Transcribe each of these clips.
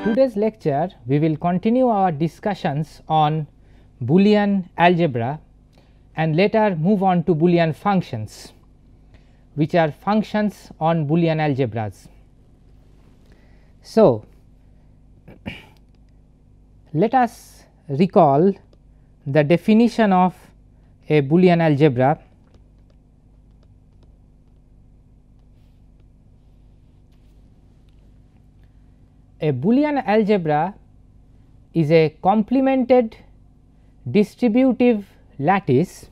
today's lecture we will continue our discussions on Boolean algebra and later move on to Boolean functions, which are functions on Boolean algebras. So, let us recall the definition of a Boolean algebra. A Boolean algebra is a complemented distributive lattice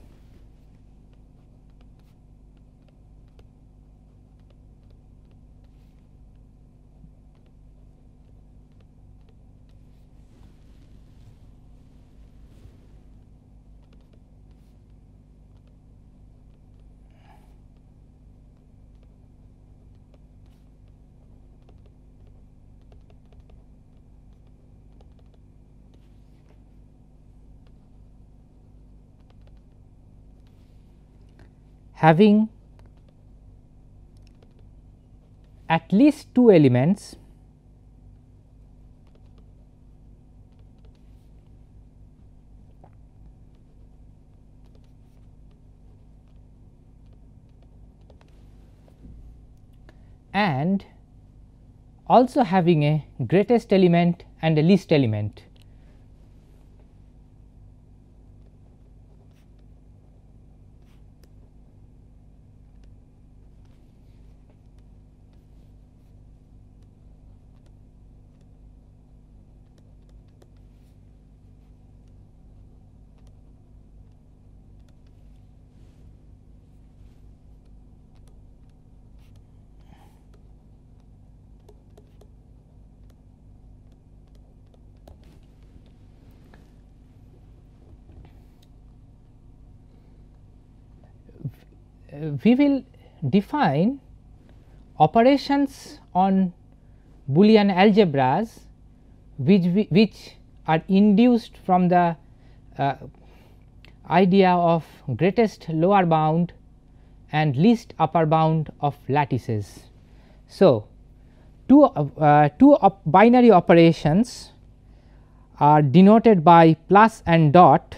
having at least two elements and also having a greatest element and a least element. We will define operations on Boolean algebras which are induced from the idea of greatest lower bound and least upper bound of lattices. So, two binary operations are denoted by plus and dot.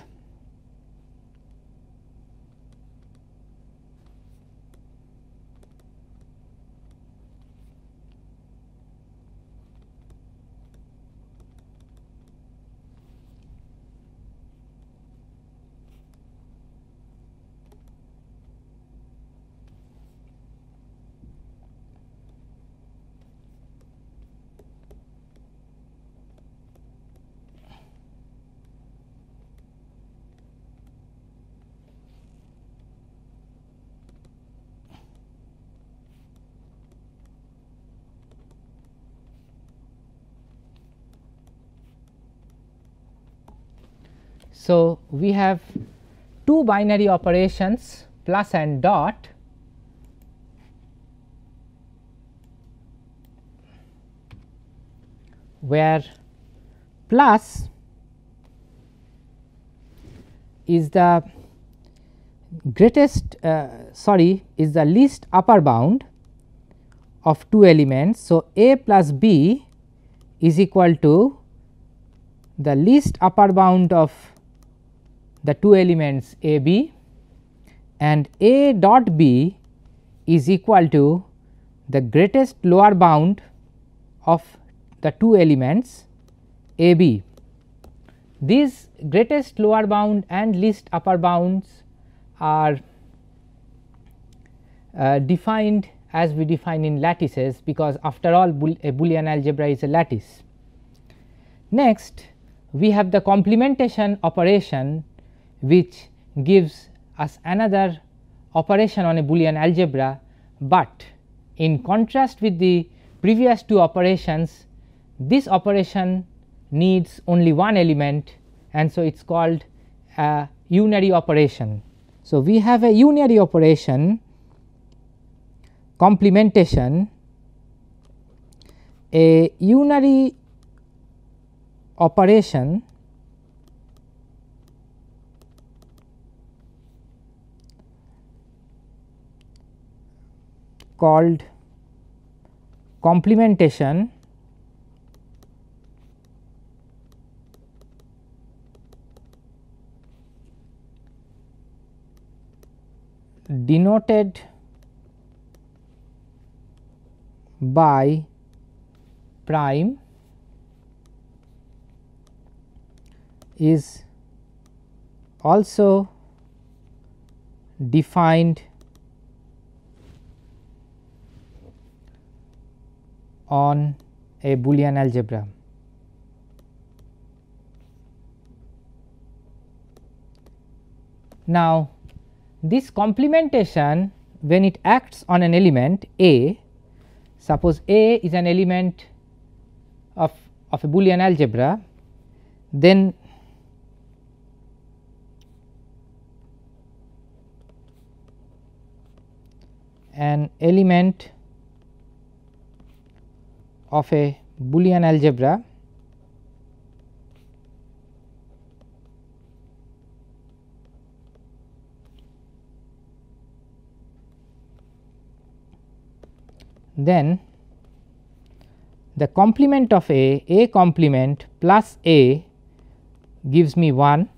So, we have two binary operations plus and dot where plus is the greatest is the least upper bound of two elements. So, a plus b is equal to the least upper bound of the two elements a b, and a dot b is equal to the greatest lower bound of the two elements a b. These greatest lower bound and least upper bounds are defined as we define in lattices, because after all a Boolean algebra is a lattice. Next, we have the complementation operation, which gives us another operation on a Boolean algebra, but in contrast with the previous two operations, this operation needs only one element, and so it is called a unary operation. So, we have a unary operation complementation. A unary operation called complementation denoted by prime is also defined on a Boolean algebra. Now, this complementation, when it acts on an element A, suppose A is an element of a Boolean algebra, then an element of a Boolean algebra then the complement of A complement plus A gives me 1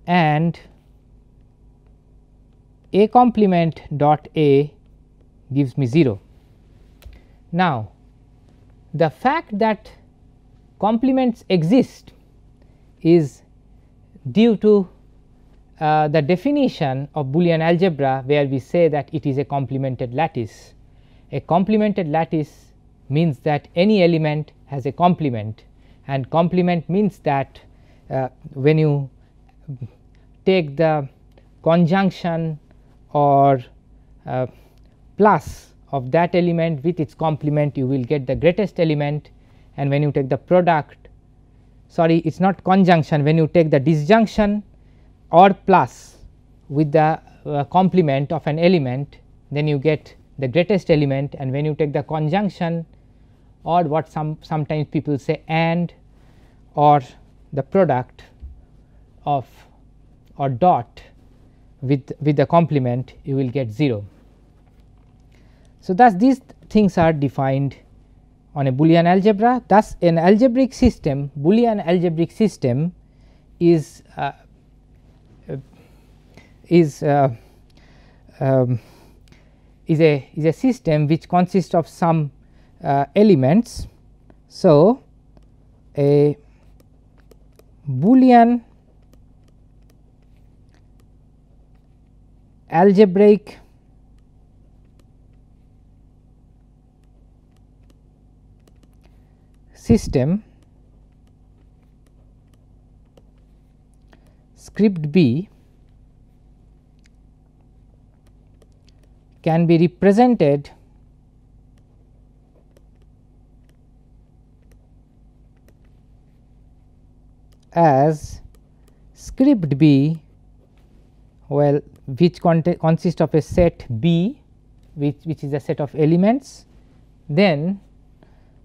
and A complement dot A gives me 0. Now, the fact that complements exist is due to the definition of Boolean algebra, where we say that it is a complemented lattice. A complemented lattice means that any element has a complement, and complement means that when you take the conjunction or plus of that element with its complement, you will get the greatest element, and when you take the product, sorry, it is not conjunction, when you take the disjunction or plus with the complement of an element, then you get the greatest element, and when you take the conjunction or what sometimes people say and or the product of or dot with the complement, you will get 0. So, thus these things are defined on a Boolean algebra. Thus, an algebraic system, Boolean algebraic system is a system which consists of some elements. So, a Boolean algebraic system script B can be represented as script B, well, which consists of a set B, which is a set of elements, then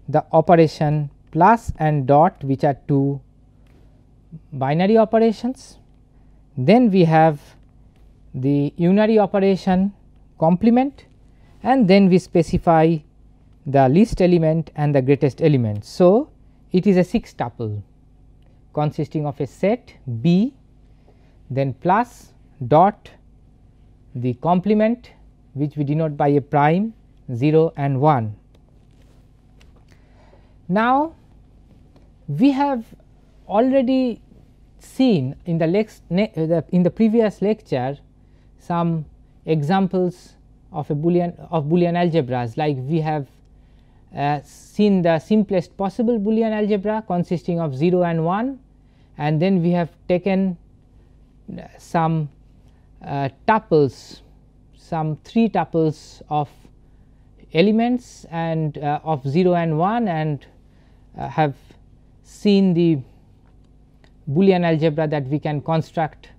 the operation plus and dot, which are two binary operations, then we have the unary operation complement, and then we specify the least element and the greatest element. So, it is a 6 tuple consisting of a set B, then plus dot the complement which we denote by a prime, 0 and 1. Now, we have already seen in the previous lecture some examples of Boolean algebras, like we have seen the simplest possible Boolean algebra consisting of 0 and 1, and then we have taken some tuples, some 3 tuples of elements and of 0 and 1, and have seen the Boolean algebra that we can construct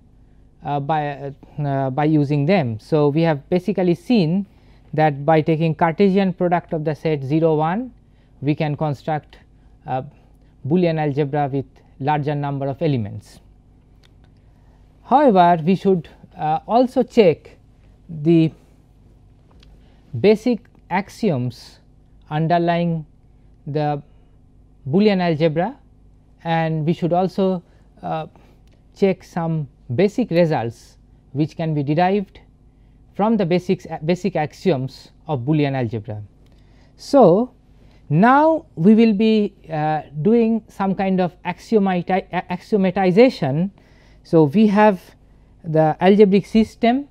by using them. So, we have basically seen that by taking Cartesian product of the set 0 1, we can construct Boolean algebra with larger number of elements. However, we should also check the basic axioms underlying the Boolean algebra, and we should also check some basic results which can be derived from the basic axioms of Boolean algebra. So, now we will be doing some kind of axiomatization. So, we have the algebraic system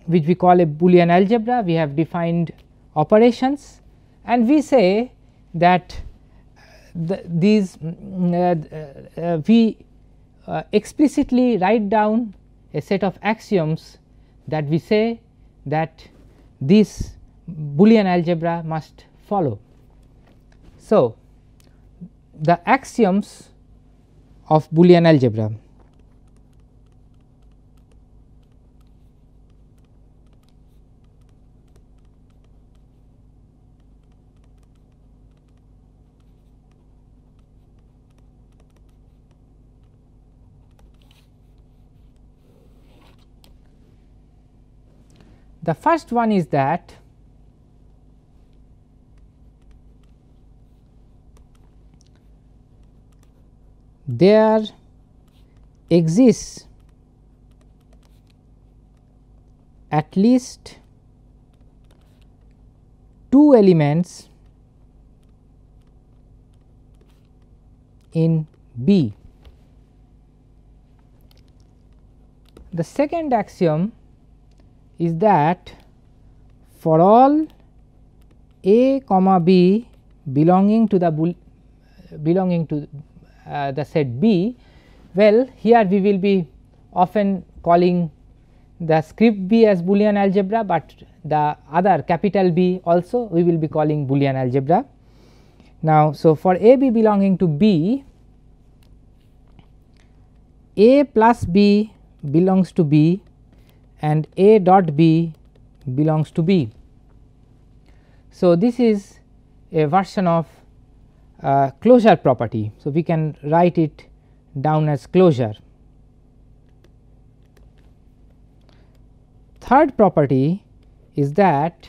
which we call a Boolean algebra. We have defined operations and we say that we explicitly write down a set of axioms that we say that this Boolean algebra must follow. So, the axioms of Boolean algebra. The first one is that there exists at least two elements in B. The second axiom is that for all A comma B belonging to the set B, well, here we will be often calling the script B as Boolean algebra, but the other capital B also we will be calling Boolean algebra. Now, so for A B belonging to B, A plus B belongs to B and A dot B belongs to B. So, this is a version of closure property. So, we can write it down as closure. Third property is that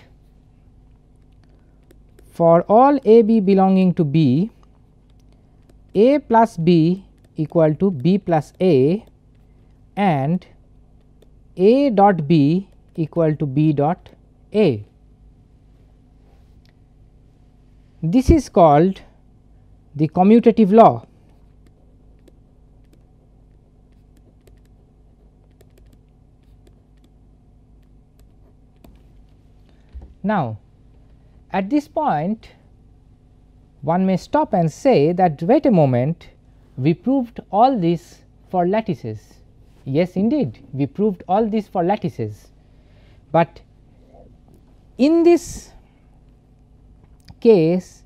for all A B belonging to B, A plus B equal to B plus A and A dot B equal to B dot A. This is called the commutative law. Now, at this point one may stop and say that wait a moment, we proved all this for lattices. Yes, indeed, we proved all this for lattices, but in this case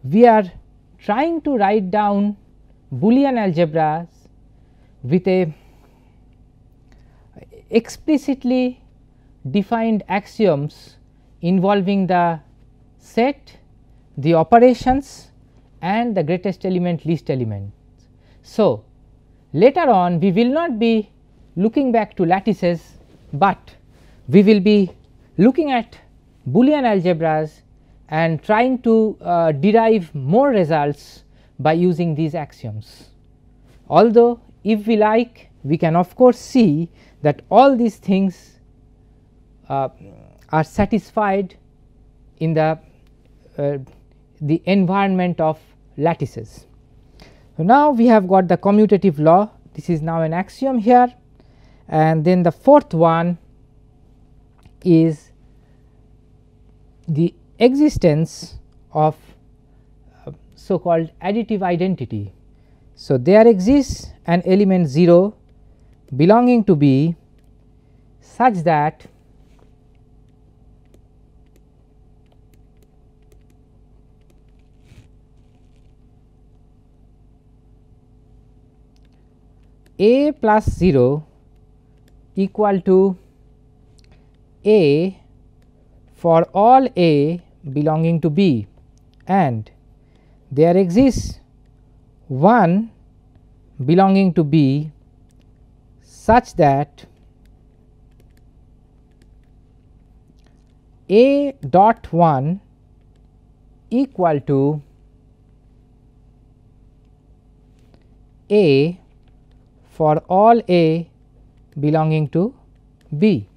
we are trying to write down Boolean algebras with a explicitly defined axioms involving the set, the operations and the greatest element, least element. So, later on we will not be looking back to lattices, but we will be looking at Boolean algebras and trying to derive more results by using these axioms. Although if we like, we can of course see that all these things are satisfied in the environment of lattices. So, now we have got the commutative law, this is now an axiom here, and then the fourth one is the existence of so called additive identity. So, there exists an element 0 belonging to B such that A plus 0 equal to A for all A belonging to B, and there exists 1 belonging to B such that A dot 1 equal to A for all A belonging to B.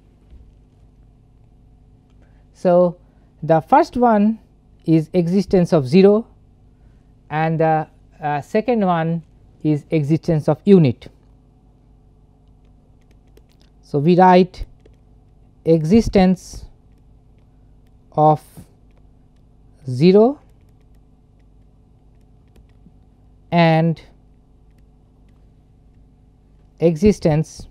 So, the first one is existence of 0 and the second one is existence of unit. So, we write existence of 0 and existence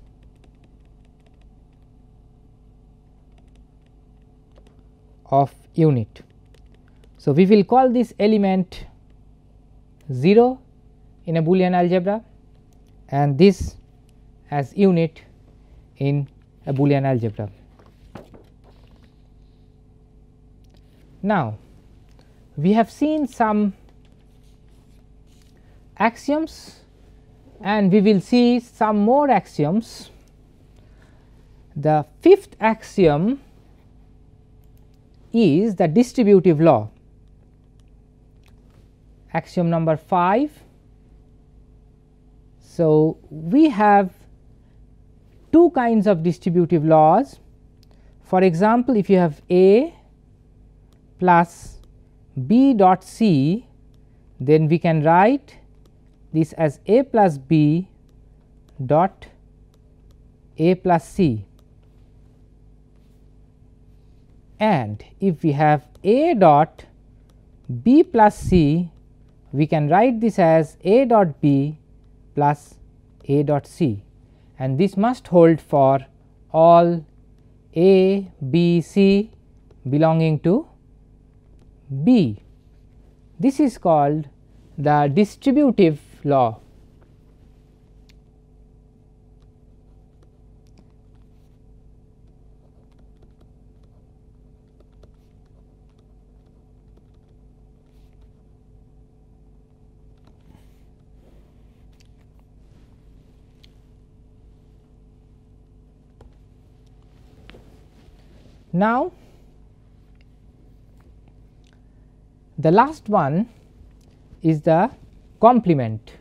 of unit. So, we will call this element 0 in a Boolean algebra and this as unit in a Boolean algebra. Now, we have seen some axioms and we will see some more axioms. The fifth axiom is the distributive law. Axiom number 5. So, we have two kinds of distributive laws. For example, if you have A plus B dot C, then we can write this as A plus B dot A plus C, and if we have A dot B plus C, we can write this as A dot B plus A dot C, and this must hold for all A, B, C belonging to B. This is called the distributive law. Now, the last one is the complement.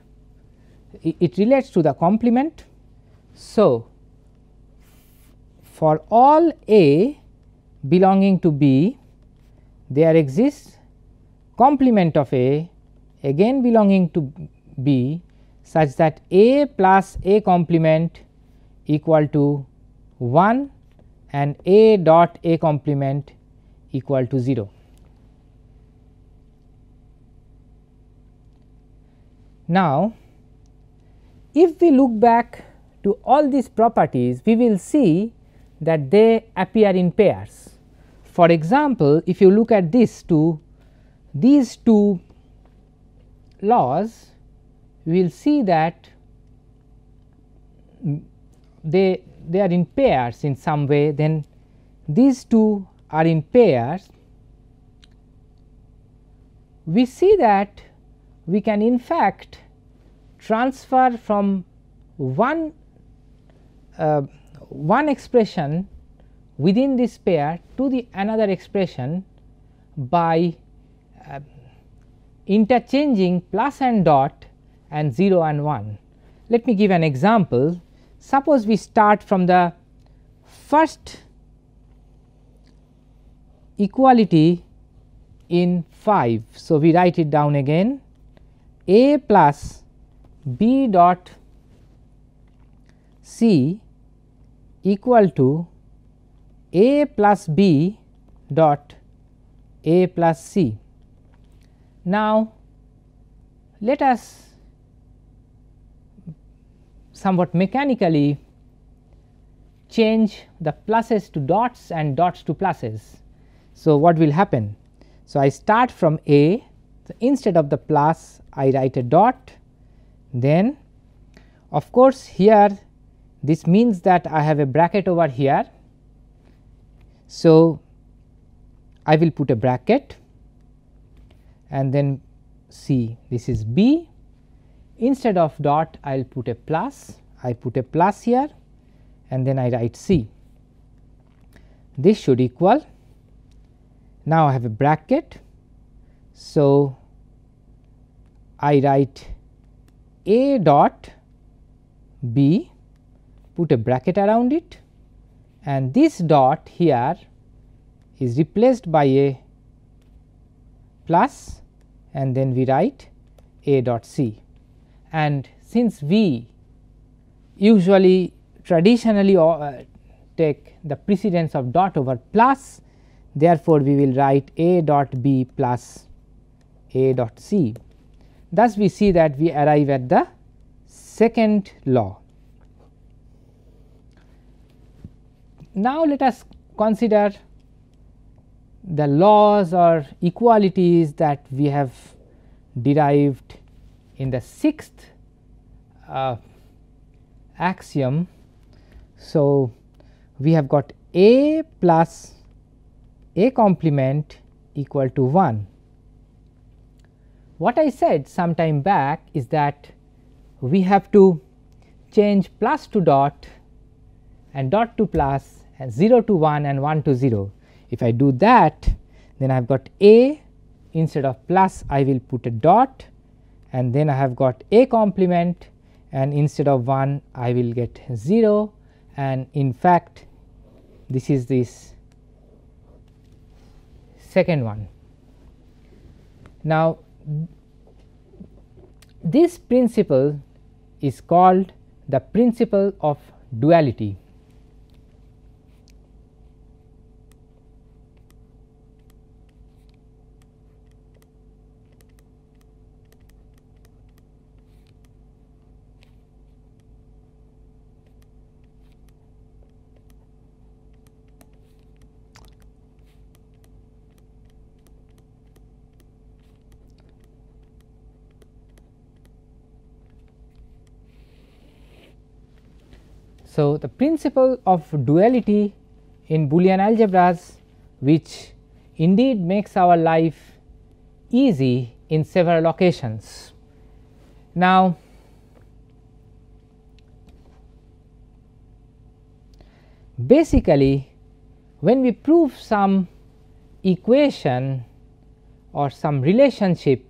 It relates to the complement. So, for all A belonging to B, there exists complement of A again belonging to B such that A plus A complement equal to 1 and A dot A complement equal to 0. Now, if we look back to all these properties, we will see that they appear in pairs. For example, if you look at these two laws, we will see that they are in pairs in some way, then these two are in pairs. We see that we can in fact transfer from one expression within this pair to the another expression by interchanging plus and dot and 0 and 1. Let me give an example. Suppose we start from the first equality in 5. So, we write it down again, A plus B dot C equal to A plus B dot A plus C. Now, let us somewhat mechanically change the pluses to dots and dots to pluses. So, what will happen? So, I start from A, so instead of the plus I write a dot, then of course, here this means that I have a bracket over here. So, I will put a bracket and then C, this is B. Instead of dot I will put a plus, I put a plus here and then I write C. This should equal, now I have a bracket. So, I write A dot B, put a bracket around it, and this dot here is replaced by a plus and then we write a dot c. And since we usually traditionally take the precedence of dot over plus, therefore, we will write a dot b plus a dot c. Thus, we see that we arrive at the second law. Now, let us consider the laws or equalities that we have derived in the sixth axiom. So, we have got a plus a complement equal to 1. What I said some time back is that we have to change plus to dot and dot to plus and 0 to 1 and 1 to 0. If I do that, then I have got a, instead of plus I will put a dot, and then I have got a complement, and instead of 1 I will get 0, and in fact this is this second one. Now, this principle is called the principle of duality. So, the principle of duality in Boolean algebras, which indeed makes our life easy in several occasions. Now, basically when we prove some equation or some relationship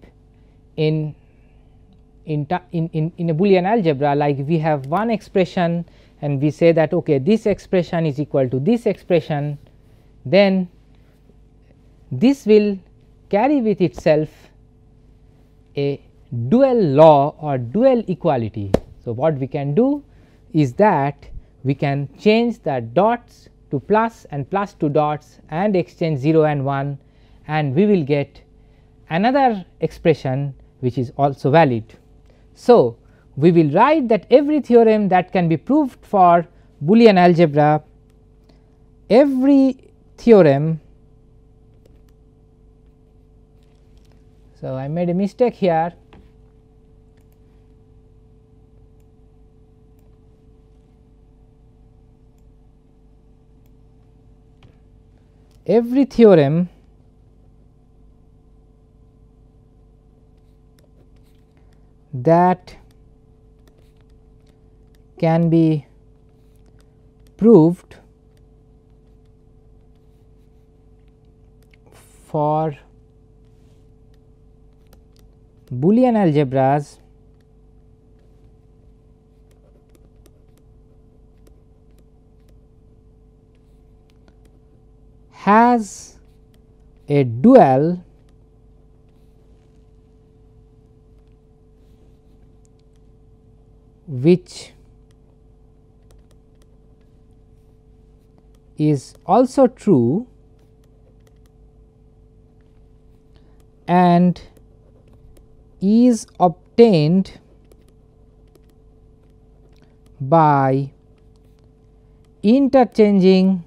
in a Boolean algebra, like we have one expression and we say that okay, this expression is equal to this expression, then this will carry with itself a dual law or dual equality. So, what we can do is that we can change the dots to plus and plus to dots and exchange 0 and 1, and we will get another expression which is also valid. So, we will write that every theorem that can be proved for Boolean algebra, every theorem. So, I made a mistake here. Every theorem that can be proved for Boolean algebras has a dual which is also true and is obtained by interchanging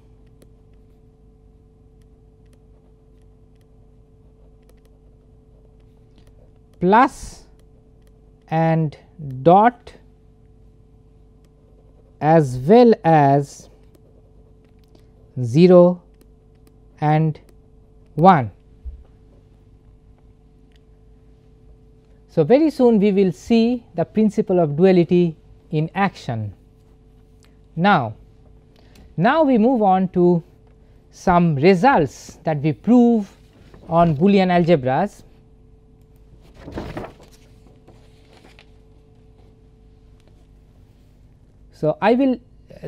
plus and dot as well as 0 and 1. So, very soon we will see the principle of duality in action. Now we move on to some results that we prove on Boolean algebras. So, I will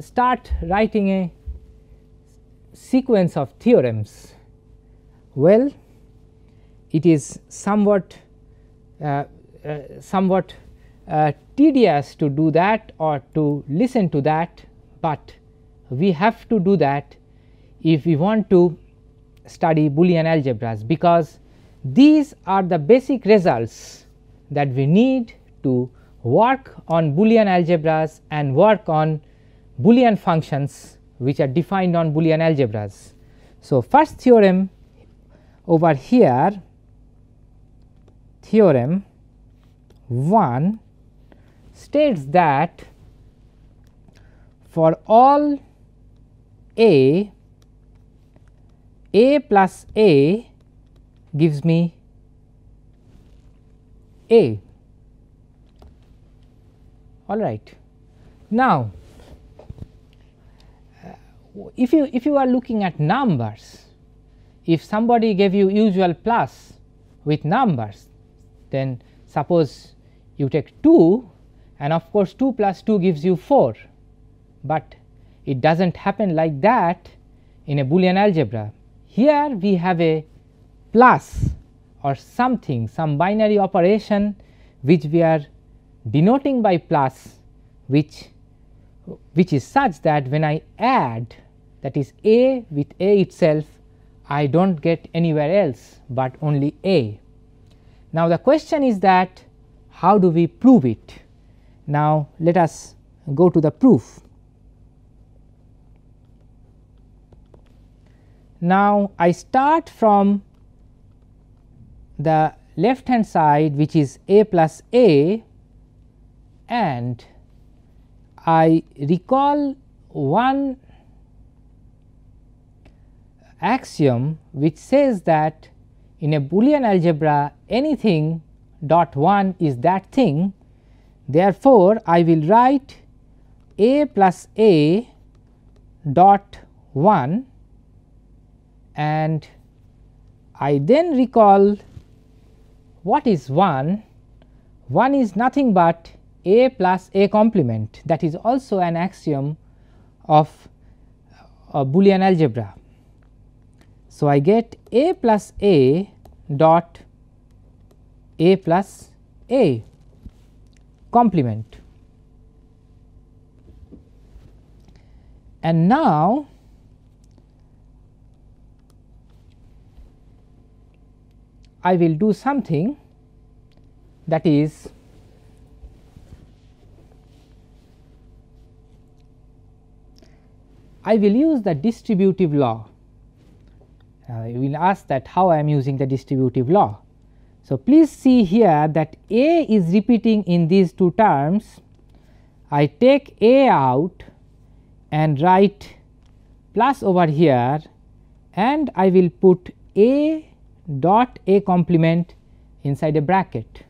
start writing a sequence of theorems Well, it is somewhat tedious to do that or to listen to that, but we have to do that if we want to study Boolean algebras, because these are the basic results that we need to work on Boolean algebras and work on Boolean functions which are defined on Boolean algebras. So, first theorem over here, theorem 1 states that for all a plus a gives me a. All right. Now, if you are looking at numbers, if somebody gave you usual plus with numbers, then suppose you take 2, and of course 2 plus 2 gives you 4, but it does not happen like that in a Boolean algebra. Here we have a plus or something, some binary operation which we are denoting by plus, which is such that when I add, that is a with a itself, I do not get anywhere else but only a. Now, the question is that how do we prove it? Now, let us go to the proof. Now, I start from the left hand side, which is a plus a, and I recall one axiom which says that in a Boolean algebra anything dot 1 is that thing. Therefore, I will write a plus a dot 1, and I then recall what is 1. 1 is nothing but a plus a complement, that is also an axiom of a Boolean algebra. So, I get a plus a dot a plus a complement, and now I will do something, that is I will use the distributive law. You will ask that how I am using the distributive law. So, please see here that a is repeating in these two terms. I take a out and write plus over here, and I will put a dot a complement inside a bracket.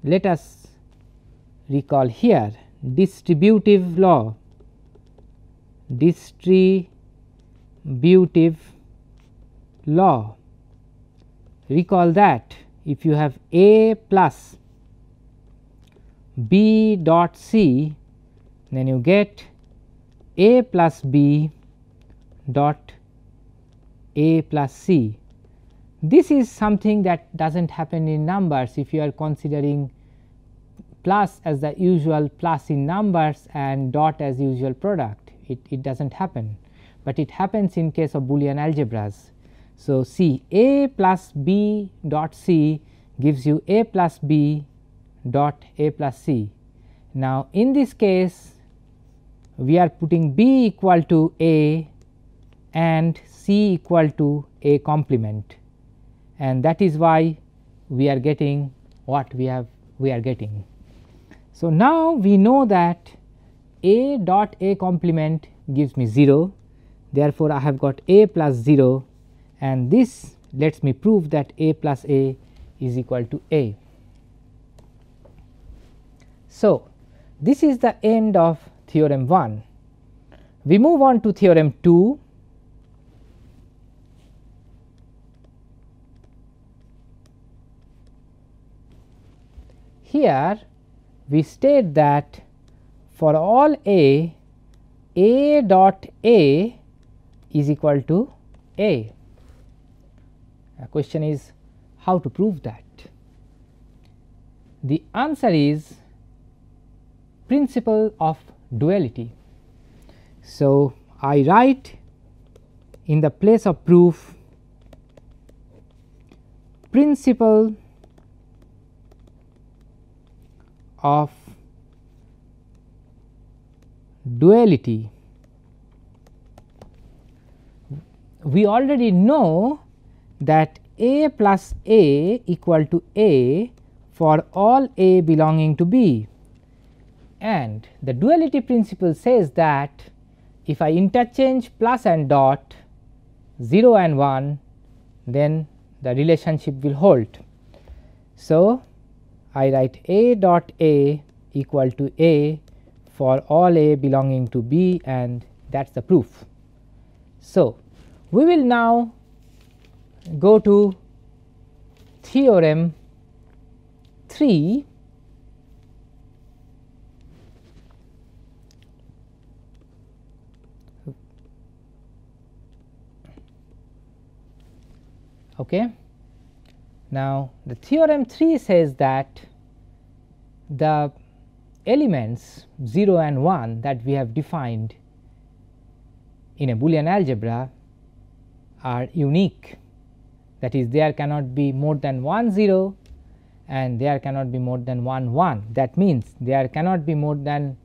Let us recall here distributive law, recall that if you have a plus b dot c, then you get a plus b dot a plus c. This is something that does not happen in numbers. If you are considering plus as the usual plus in numbers and dot as usual product, it does not happen, but it happens in case of Boolean algebras. So, see a plus b dot c gives you a plus b dot a plus c. Now, in this case we are putting b equal to a and c equal to a complement, and that is why we are getting what we are getting. So, now we know that a dot a complement gives me 0, therefore, I have got a plus 0, and this lets me prove that a plus a is equal to a. So, this is the end of theorem 1. We move on to theorem 2. Here we state that for all a dot a is equal to a. The question is how to prove that. The answer is principle of duality. So, I write in the place of proof principle of duality. We already know that A plus A equal to A for all A belonging to B, and the duality principle says that if I interchange plus and dot 0 and 1, then the relationship will hold. So, I write A dot A equal to A for all A belonging to B, and that is the proof. So, we will now go to theorem 3. Okay. Now, the theorem 3 says that the elements 0 and 1 that we have defined in a Boolean algebra are unique, that is, there cannot be more than 1 0 and there cannot be more than 1 1. That means, there cannot be more than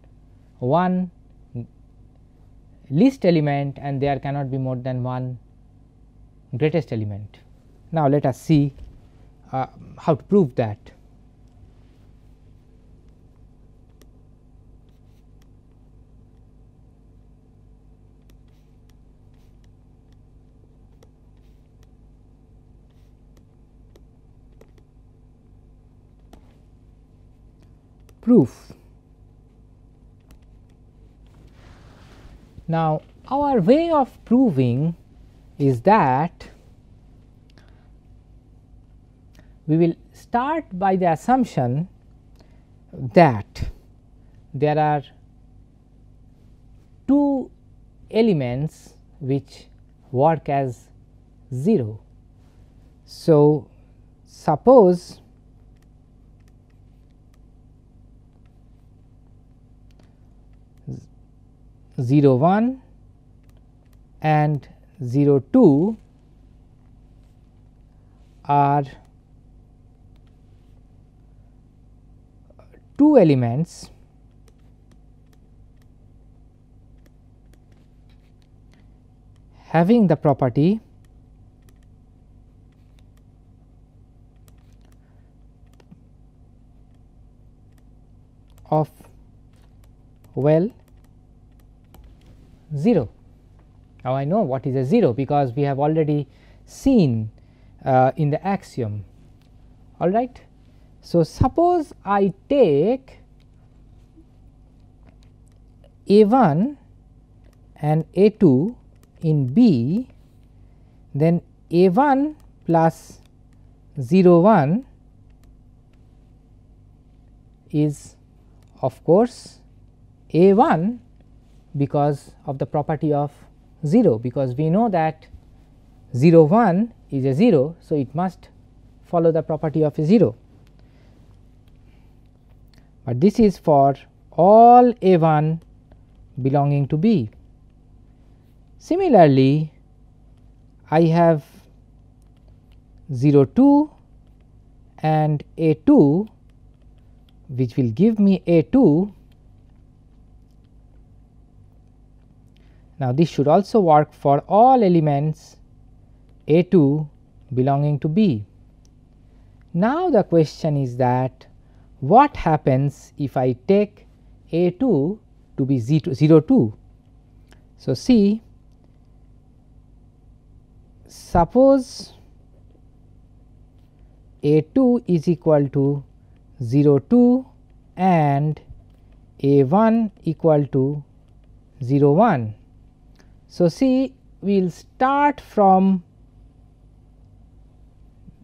one least element and there cannot be more than one greatest element. Now, let us see how to prove that. Proof. Now, our way of proving is that we will start by the assumption that there are two elements which work as 0. So, suppose zero 1 and 0 2 are two elements having the property of, well, 0. Now, I know what is a 0 because we have already seen in the axiom, all right. So, suppose I take A1 and A2 in B, then A1 plus 0 1 is of course A1 because of the property of 0, because we know that 0 1 is a 0. So, it must follow the property of a 0, but this is for all A1 belonging to B. Similarly, I have 0 2 and A2 which will give me A2. Now, this should also work for all elements A2 belonging to B. Now, the question is that what happens if I take A2 to be 0 2. So, see, suppose A2 is equal to 0 2 and A1 equal to 0 1. So, see, we will start from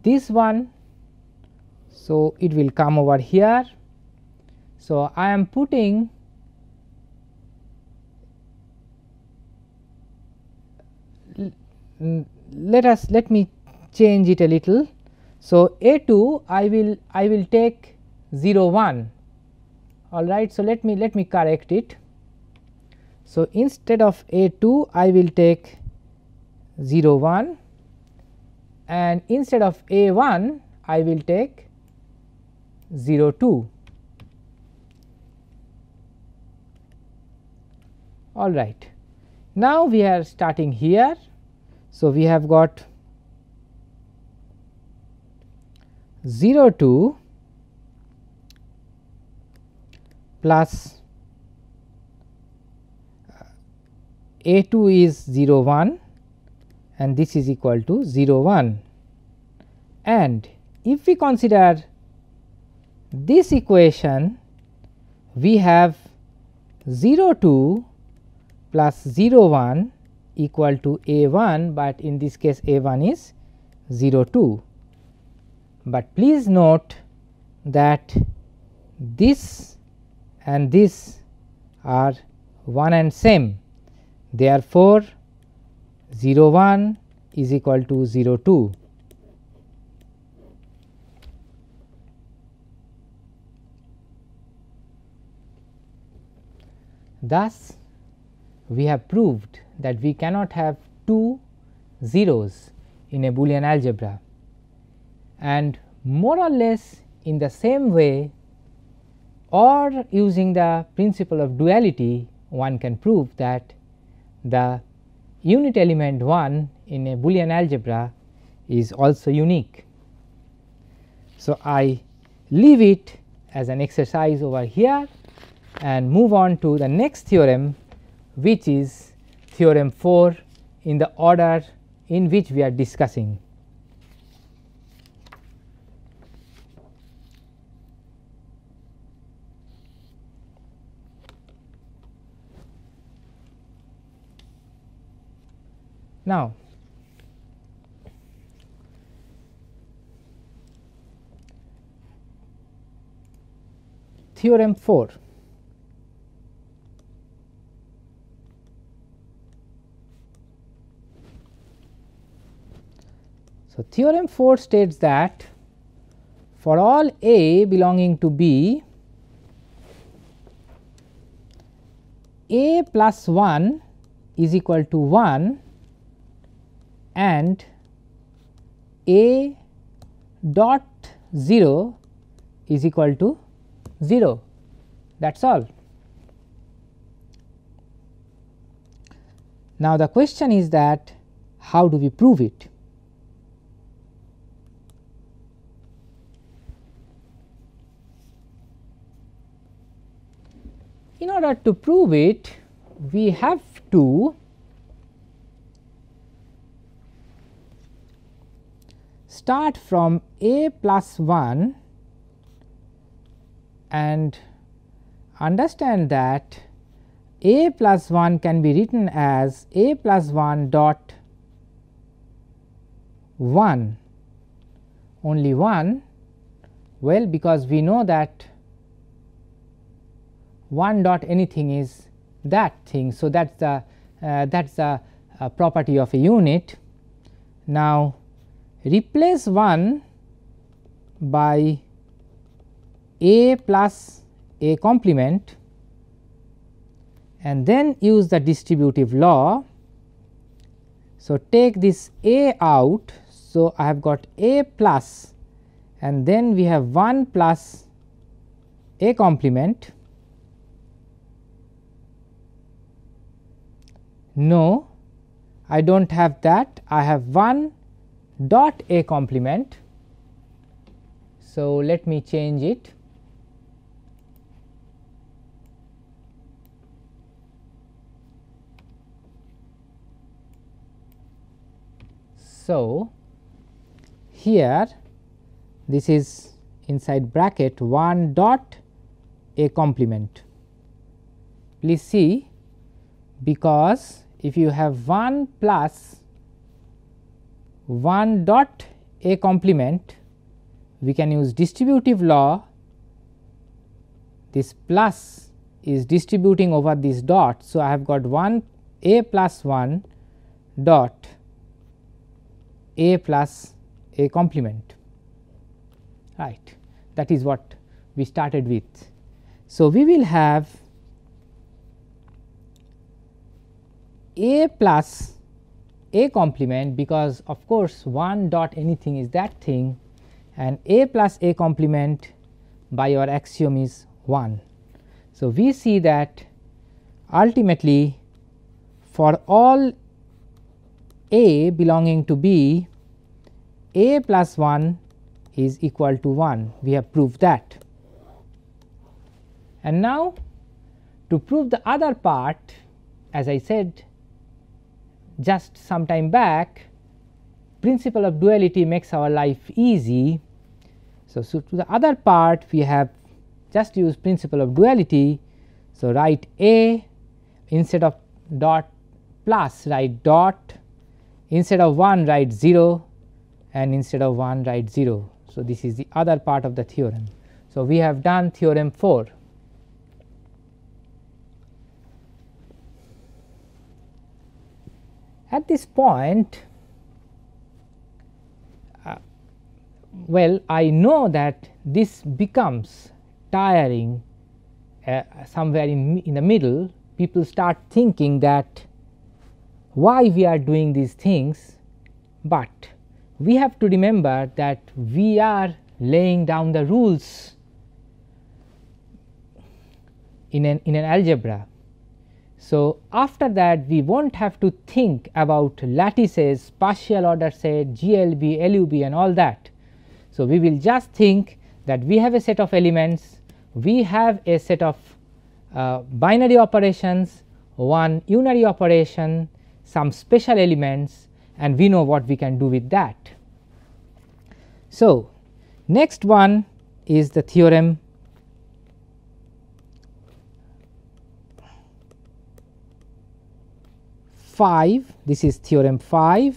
this one. So, it will come over here. So, I am putting let me change it a little. So, A2 I will take 0 1, all right. So, let me correct it. So, instead of A2 I will take 0 1, and instead of A1 I will take 0 2, all right. Now, we are starting here. So, we have got 0 2 plus A2 is 0 1 and this is equal to 0 1, and if we consider this equation, we have 0 2 plus 0 1 equal to A1, but in this case A1 is 0 2. But please note that this and this are one and same, therefore, 0 1 is equal to 0 2. Thus, we have proved that we cannot have two zeros in a Boolean algebra, and more or less in the same way or using the principle of duality, one can prove that the unit element 1 in a Boolean algebra is also unique. So, I leave it as an exercise over here and move on to the next theorem, which is theorem 4 in the order in which we are discussing. Now, theorem 4. So, theorem 4 states that for all A belonging to B, A plus 1 is equal to 1 and A dot 0 is equal to 0, that is all. Now, the question is that how do we prove it? In order to prove it, we have to start from A plus 1 and understand that A plus 1 can be written as A plus 1 dot 1, only 1, well, because we know that 1 dot anything is that thing. So, that is the property of a unit. Now, replace 1 by A plus A complement and then use the distributive law. So, take this A out. So, I have got A plus and then we have 1 plus A complement. No, I do not have that, I have 1 dot A complement. So, let me change it. So, here this is inside bracket 1 dot A complement. Please see, because if you have 1 plus 1 dot A complement, we can use distributive law. This plus is distributing over this dot. So, I have got 1 A plus 1 dot A plus A complement, right. That is what we started with. So, we will have A plus A complement, because of course 1 dot anything is that thing, and A plus A complement by our axiom is 1. So, we see that ultimately for all A belonging to B, A plus 1 is equal to 1, we have proved that. And now to prove the other part, as I said just some time back, principle of duality makes our life easy. So, to the other part we have just used principle of duality. So, write A, instead of dot plus write dot, instead of 1 write 0, and instead of 1 write 0. So, this is the other part of the theorem. So, we have done theorem 4. At this point, well, I know that this becomes tiring somewhere in the middle. People start thinking that why we are doing these things, but we have to remember that we are laying down the rules in an algebra. So, after that we will not have to think about lattices, partial order set, GLB, LUB and all that. So, we will just think that we have a set of elements, we have a set of binary operations, one unary operation, some special elements, and we know what we can do with that. So, next one is the theorem 5. This is theorem 5,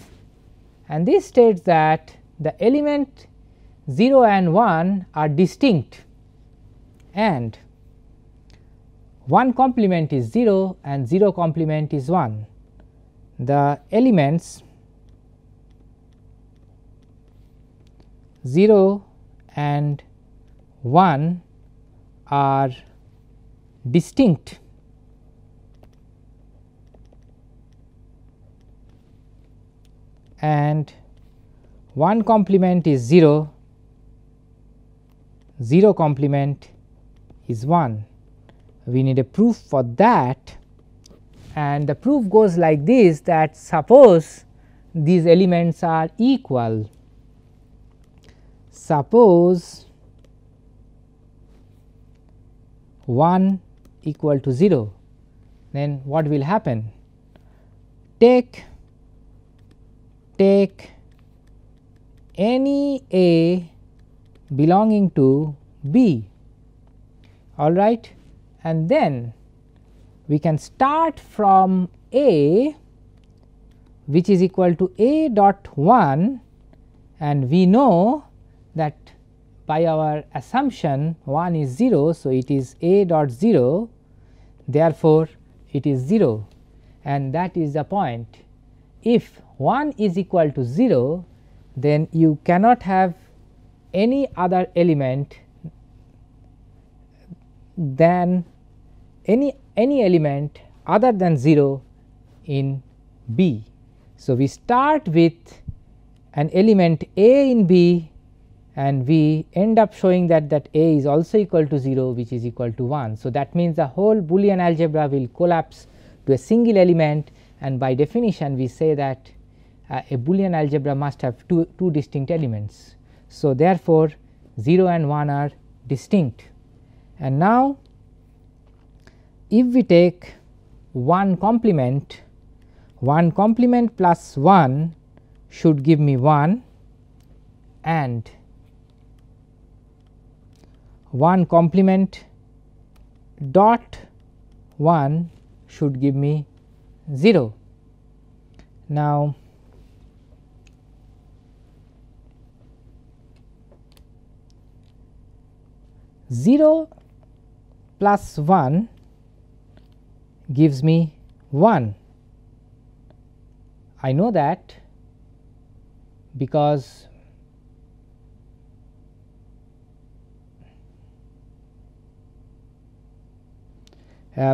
and this states that the element 0 and 1 are distinct, and 1 complement is 0 and 0 complement is 1. The elements 0 and 1 are distinct, and 1 complement is 0, 0 complement is 1. We need a proof for that, and the proof goes like this, that suppose these elements are equal. Suppose 1 equal to 0, then what will happen? Take any A belonging to B, all right, and then we can start from A, which is equal to A dot 1, and we know that by our assumption 1 is 0. So, it is A dot 0, therefore, it is 0, and that is the point. If 1 is equal to 0, then you cannot have any other element than any element other than 0 in B. So, we start with an element A in B, and we end up showing that A is also equal to 0, which is equal to 1. So, that means the whole Boolean algebra will collapse to a single element, and by definition we say that a Boolean algebra must have two distinct elements. So, therefore, 0 and 1 are distinct. And now, if we take 1 complement plus 1 should give me 1, and 1 complement dot 1 should give me 0. Now, zero plus 1 gives me 1. I know that because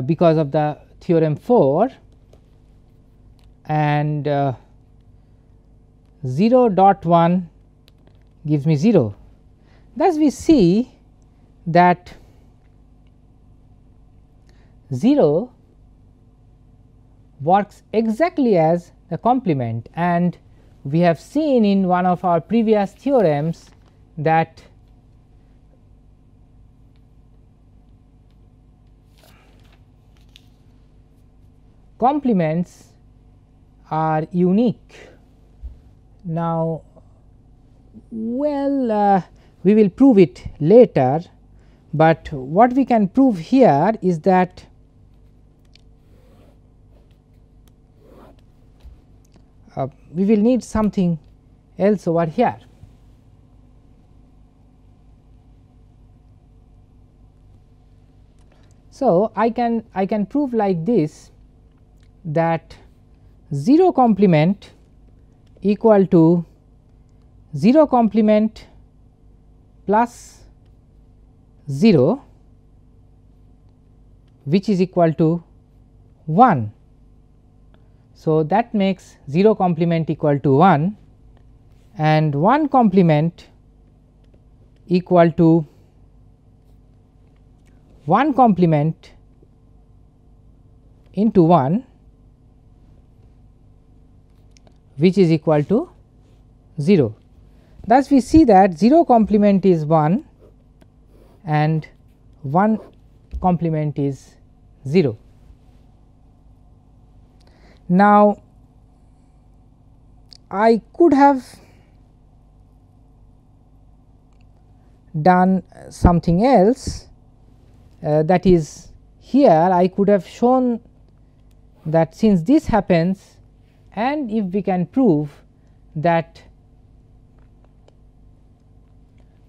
because of the theorem 4, and 0.1 gives me 0. Thus, we see that 0 works exactly as the complement, and we have seen in one of our previous theorems that complements are unique. Now, well, we will prove it later, but what we can prove here is that we will need something else over here. So, I can prove like this, that 0 complement equal to 0 complement plus 0, which is equal to 1. So, that makes 0 complement equal to 1, and 1 complement equal to 1 complement into 1, which is equal to 0. Thus, we see that 0 complement is 1 and 1 complement is 0. Now, I could have done something else, that is, here I could have shown that since this happens, and if we can prove that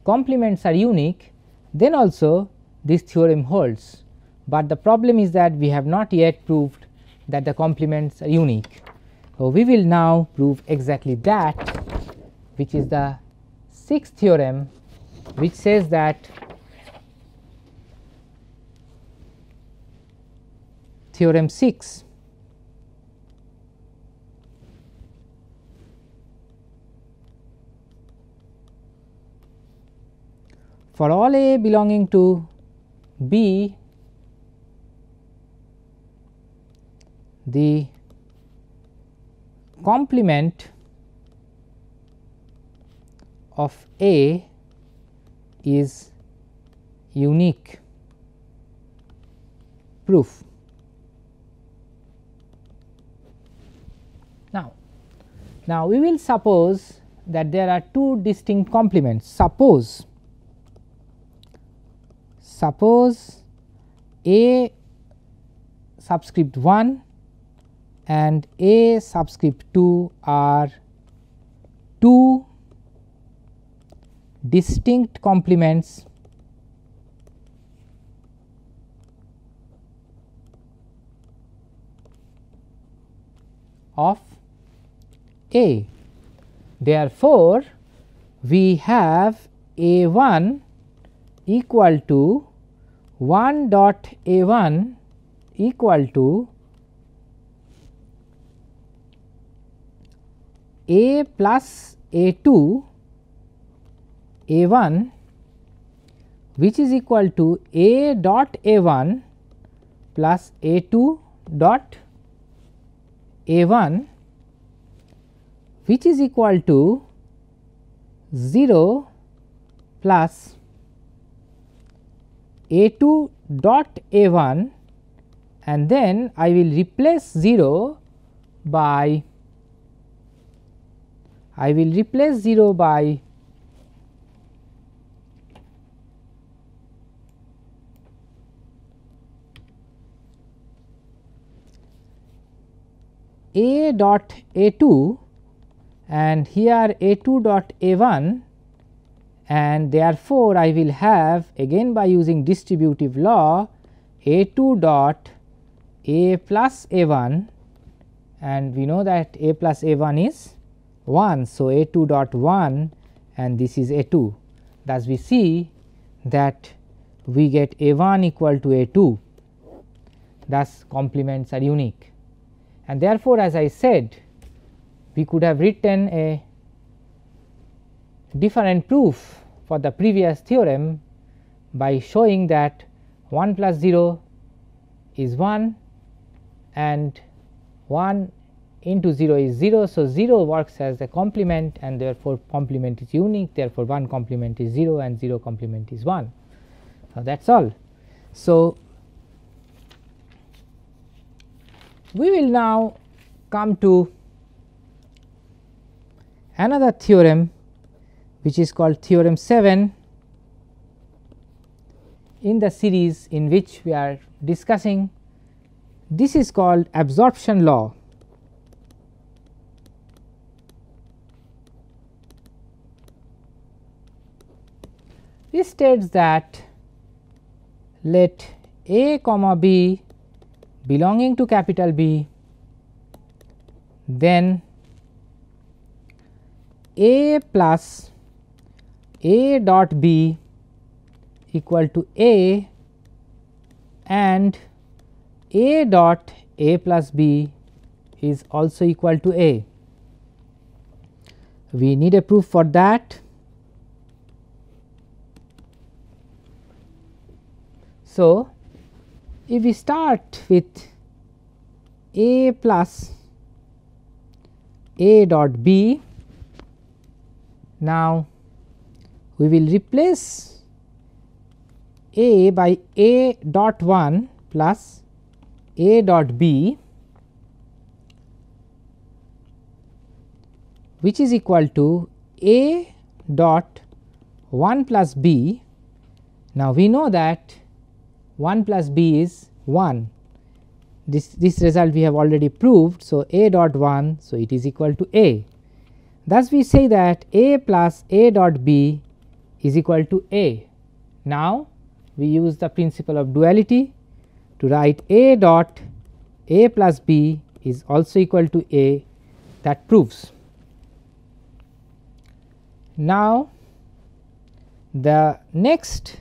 complements are unique, then also this theorem holds, but the problem is that we have not yet proved that the complements are unique. So, we will now prove exactly that, which is the 6th theorem, which says that theorem 6 for all A belonging to B, the complement of A is unique. Proof. Now, we will suppose that there are two distinct complements. Suppose A subscript 1 and A subscript 2 are two distinct complements of A. Therefore, we have A1 equal to 1 dot A1 equal to A plus A2 A1, which is equal to A dot A1 plus A2 dot A1, which is equal to 0 plus A2 dot A1, and then I will replace 0 by A dot A2 and here A2 dot A1, and therefore, I will have again by using distributive law A2 dot A plus A1, and we know that A plus A1 is 1. So, A2 dot 1 and this is A2. Thus, we see that we get A1 equal to A2. thus complements are unique. And therefore, as I said, we could have written a different proof for the previous theorem by showing that 1 plus 0 is 1 and 1 into 0 is 0. So, 0 works as a complement and therefore, complement is unique, therefore, 1 complement is 0 and 0 complement is 1. So, that is all. So, we will now come to another theorem which is called theorem 7 in the series in which we are discussing. This is called absorption law. This states that let A comma B belonging to capital B, then A plus A dot B equal to A and A dot A plus B is also equal to A. We need a proof for that. So, if we start with A plus A dot B, now we will replace A by A dot 1 plus A dot B, which is equal to A dot 1 plus B. Now, we know that 1 plus B is 1. This result we have already proved. So, A dot 1, so it is equal to A. Thus, we say that A plus A dot B is equal to A. Now, we use the principle of duality to write A dot A plus B is also equal to A. That proves. Now, the next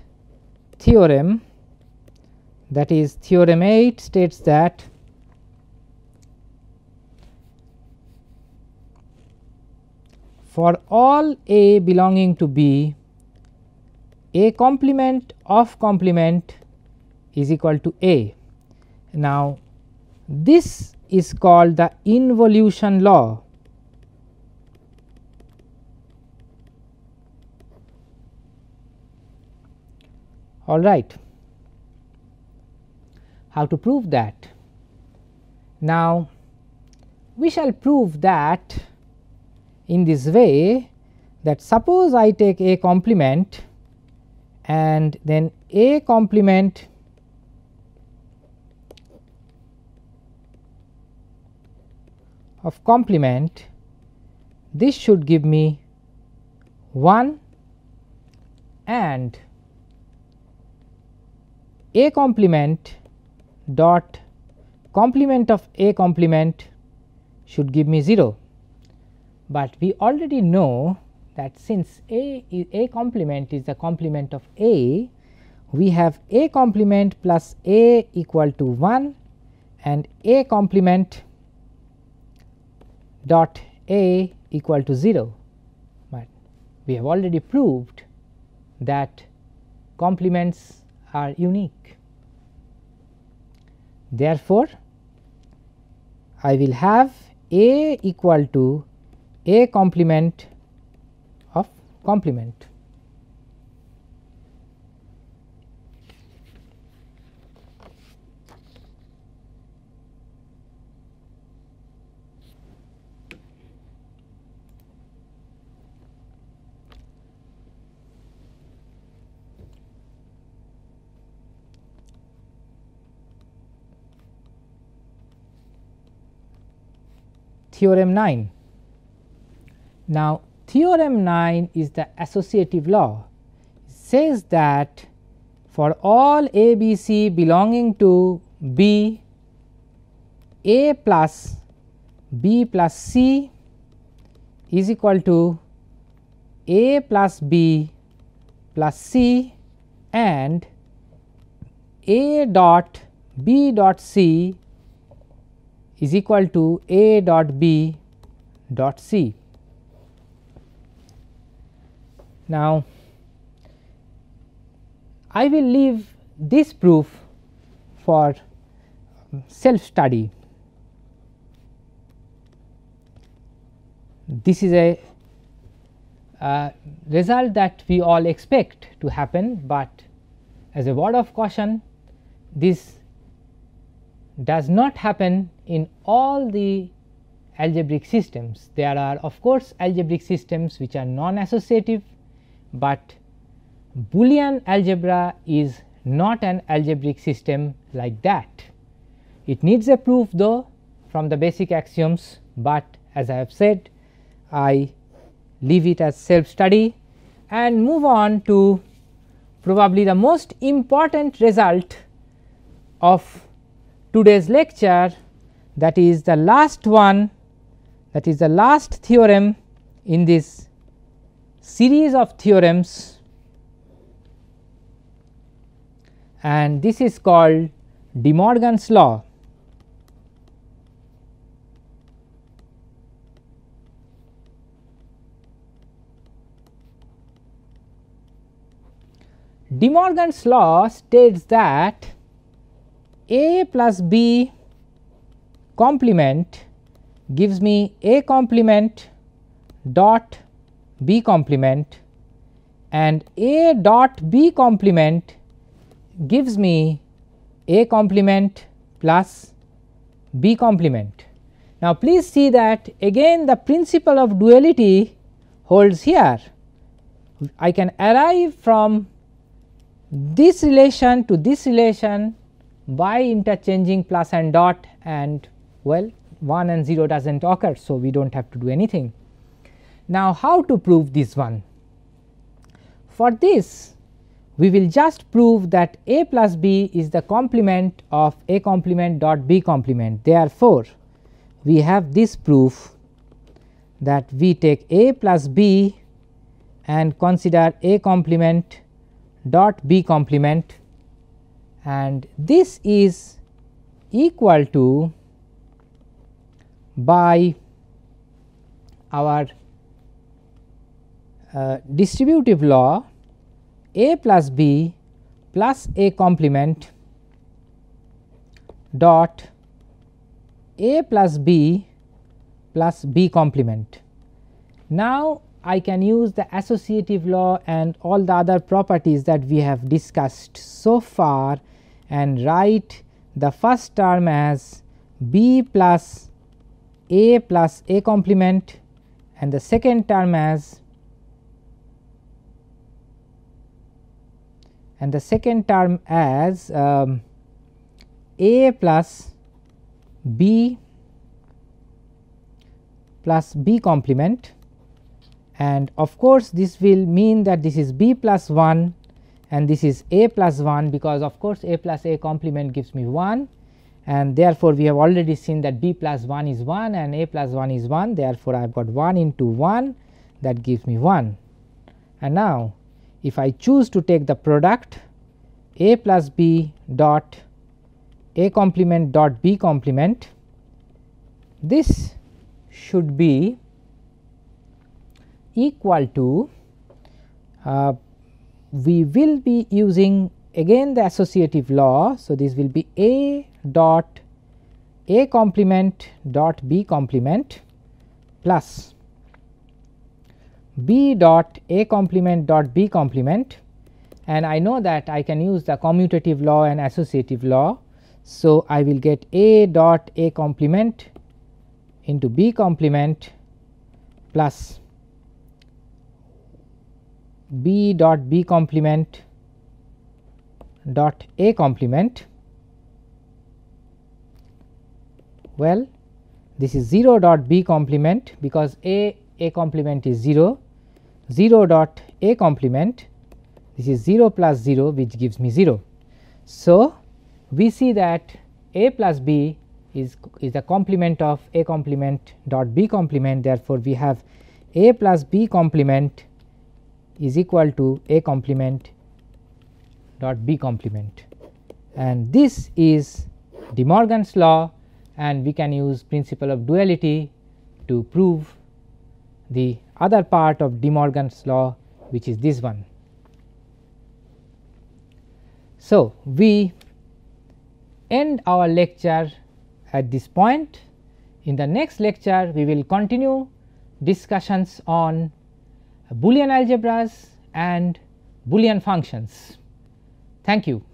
theorem, that is theorem 8, states that for all A belonging to B, A complement of complement is equal to A. Now, this is called the involution law. All right. How to prove that? Now, we shall prove that in this way, that suppose I take A complement and then A complement of complement, this should give me 1 and A complement dot complement of A complement should give me 0. But we already know that since A complement is the complement of A, we have A complement plus A equal to 1 and A complement dot A equal to 0. But we have already proved that complements are unique. Therefore, I will have A equal to A complement of complement. Theorem 9. Now, theorem 9 is the associative law. It says that for all A, B, C belonging to B, A plus B plus C is equal to A plus B plus C and A dot B dot C is equal to A dot B dot C. Now, I will leave this proof for self study. This is a result that we all expect to happen, but as a word of caution, this does not happen in all the algebraic systems. There are of course algebraic systems which are non-associative, but Boolean algebra is not an algebraic system like that. It needs a proof though from the basic axioms, but as I have said, I leave it as self study and move on to probably the most important result of today's lecture, that is the last one, that is the last theorem in this series of theorems, and this is called De Morgan's law. De Morgan's law states that A plus B complement gives me A complement dot B complement, and A dot B complement gives me A complement plus B complement. Now, please see that again the principle of duality holds here. I can arrive from this relation to this relation by interchanging plus and dot, and well 1 and 0 does not occur. So, we do not have to do anything. Now, how to prove this one? For this we will just prove that A plus B is the complement of A complement dot B complement. Therefore, we have this proof that we take A plus B and consider A complement dot B complement, and this is equal to, by our distributive law, A plus B plus A complement dot A plus B plus B complement. Now, I can use the associative law and all the other properties that we have discussed so far and write the first term as B plus A complement and the second term as A plus B plus B complement, and of course, this will mean that this is B plus 1 and this is A plus 1, because of course, A plus A complement gives me 1, and therefore, we have already seen that B plus 1 is 1 and A plus 1 is 1. Therefore, I have got 1 into 1, that gives me 1. And now, if I choose to take the product A plus B dot A complement dot B complement, this should be equal to, we will be using again the associative law. So, this will be A dot A complement dot B complement plus B dot A complement dot B complement, and I know that I can use the commutative law and associative law. So, I will get A dot A complement into B complement plus B dot B complement dot A complement. Well, this is 0 dot B complement, because A complement is 0, 0 dot A complement, this is 0 plus 0, which gives me 0. So, we see that A plus B is the complement of A complement dot B complement. Therefore, we have A plus B complement is equal to A complement dot B complement, and this is De Morgan's law, and we can use principle of duality to prove the other part of De Morgan's law, which is this one. So, we end our lecture at this point. In the next lecture, we will continue discussions on Boolean algebras and Boolean functions. Thank you.